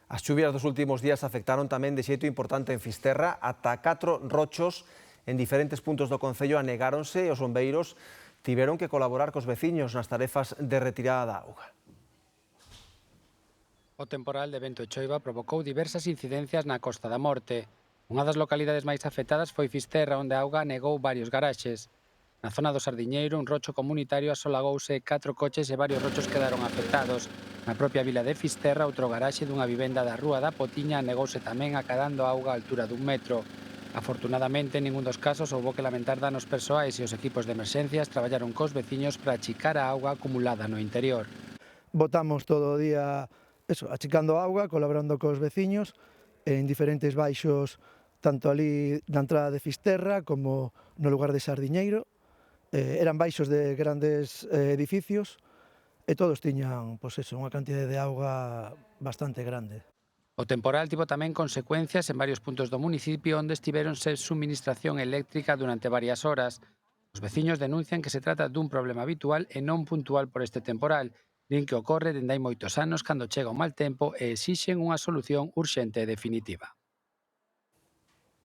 As chuvias dos últimos días afectaron tamén de xeito importante en Fisterra. Ata 4 rochos en diferentes puntos do concello anegáronse e os bombeiros tiveron que colaborar cos veciños nas tarefas de retirada da auga. O temporal de vento e choiva provocou diversas incidencias na Costa da Morte. Unha das localidades máis afectadas foi Fisterra, onde a auga anegou varios garaxes. Na zona do Sardiñeiro, un rocho comunitario asolagouse, 4 coches e varios rochos quedaron afectados. Na propia vila de Fisterra, outro garaxe dunha vivenda da Rúa da Potiña anegouse tamén acadando auga a altura dun metro. Afortunadamente, en ningún dos casos houbo que lamentar danos persoais e os equipos de emerxencias traballaron cos veciños para achicar a auga acumulada no interior. Botamos todo o día achicando auga, colaborando cos veciños en diferentes baixos, tanto ali na entrada de Fisterra como no lugar de Sardiñeiro. Eran baixos de grandes edificios e todos tiñan unha cantidade de auga bastante grande. O temporal tivo tamén consecuencias en varios puntos do municipio onde estiveron sen suministración eléctrica durante varias horas. Os veciños denuncian que se trata dun problema habitual e non puntual por este temporal, din que ocorre dende hai moitos anos cando chega o mal tempo e exixen unha solución urxente e definitiva.